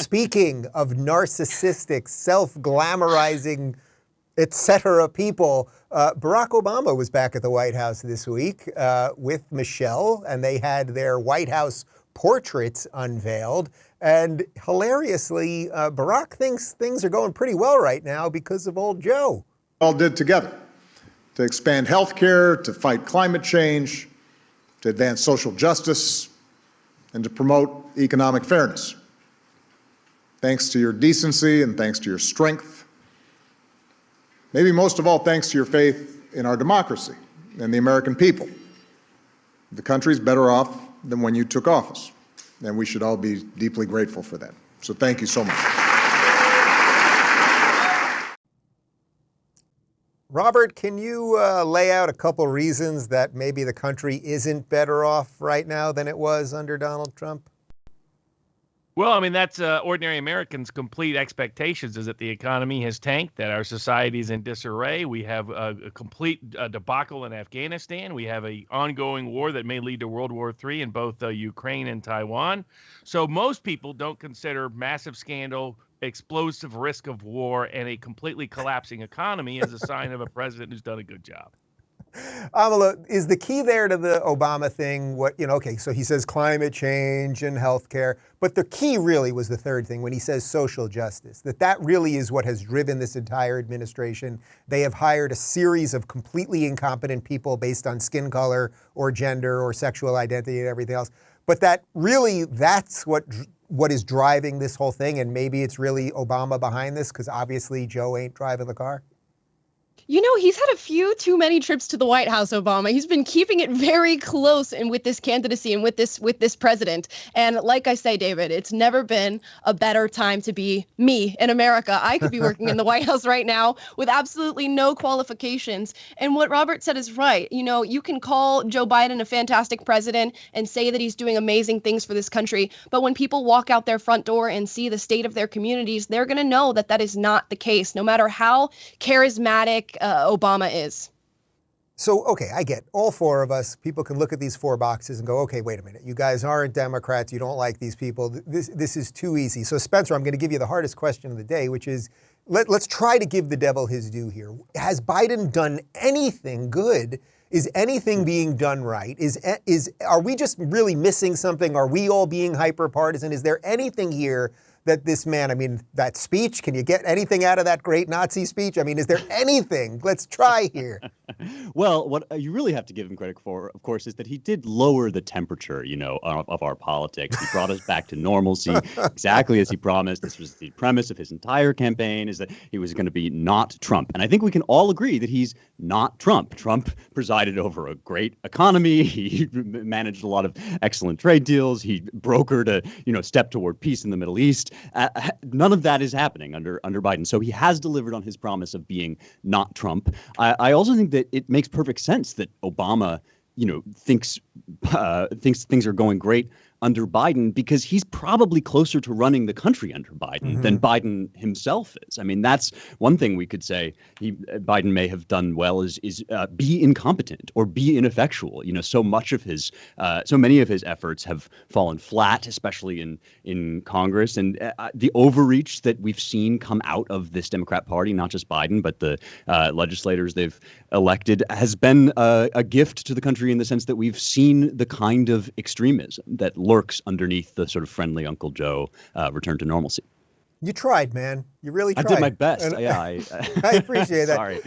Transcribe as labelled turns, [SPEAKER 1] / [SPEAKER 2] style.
[SPEAKER 1] speaking of narcissistic, self-glamorizing, etc. people, Barack Obama was back at the White House this week with Michelle, and they had their White House portraits unveiled. And hilariously, Barack thinks things are going pretty well right now because of old Joe.
[SPEAKER 2] All did together to expand health care, to fight climate change, to advance social justice, and to promote economic fairness. Thanks to your decency and thanks to your strength, maybe most of all thanks to your faith in our democracy and the American people, the country's better off than when you took office, and we should all be deeply grateful for that. So thank you so much.
[SPEAKER 1] Robert, can you lay out a couple reasons that maybe the country isn't better off right now than it was under Donald Trump?
[SPEAKER 3] Well, I mean, that's ordinary Americans' complete expectations is that the economy has tanked, that our society is in disarray. We have a complete debacle in Afghanistan. We have an ongoing war that may lead to World War III in both Ukraine and Taiwan. So most people don't consider massive scandal, explosive risk of war, and a completely collapsing economy as a sign of a president who's done a good job.
[SPEAKER 1] Amala, is the key there to the Obama thing okay, so he says climate change and healthcare, but the key really was the third thing when he says social justice, that really is what has driven this entire administration. They have hired a series of completely incompetent people based on skin color or gender or sexual identity and everything else. But that's what is driving this whole thing, and maybe it's really Obama behind this because obviously Joe ain't driving the car.
[SPEAKER 4] You know, he's had a few too many trips to the White House, Obama. He's been keeping it very close and with this candidacy and with this president. And like I say, David, it's never been a better time to be me in America. I could be working in the White House right now with absolutely no qualifications. And what Robert said is right. You know, you can call Joe Biden a fantastic president and say that he's doing amazing things for this country. But when people walk out their front door and see the state of their communities, they're going to know that that is not the case, no matter how charismatic Obama is.
[SPEAKER 1] So, okay, I get all four of us. People can look at these four boxes and go, okay, wait a minute. You guys aren't Democrats. You don't like these people. This is too easy. So, Spencer, I'm going to give you the hardest question of the day, which is let's try to give the devil his due here. Has Biden done anything good? Is anything being done right? Are we just really missing something? Are we all being hyper partisan? Is there anything here that this man, I mean, that speech, can you get anything out of that great Nazi speech? I mean, is there anything? Let's try here.
[SPEAKER 5] Well, what you really have to give him credit for, of course, is that he did lower the temperature, of our politics. He brought us back to normalcy, exactly as he promised. This was the premise of his entire campaign, is that he was going to be not Trump. And I think we can all agree that he's not Trump. Trump presided over a great economy. He managed a lot of excellent trade deals. He brokered a, step toward peace in the Middle East. None of that is happening under Biden. So he has delivered on his promise of being not Trump. I also think that it makes perfect sense that Obama, thinks things are going great under Biden because he's probably closer to running the country under Biden than Biden himself is. I mean, that's one thing we could say Biden may have done well is be incompetent or be ineffectual. So many of his efforts have fallen flat, especially in Congress, and the overreach that we've seen come out of this Democrat Party, not just Biden, but the legislators they've elected, has been a gift to the country in the sense that we've seen the kind of extremism that lurks underneath the sort of friendly Uncle Joe return to normalcy.
[SPEAKER 1] You tried, man. You really tried.
[SPEAKER 5] I did my best.
[SPEAKER 1] I appreciate that.
[SPEAKER 5] Sorry.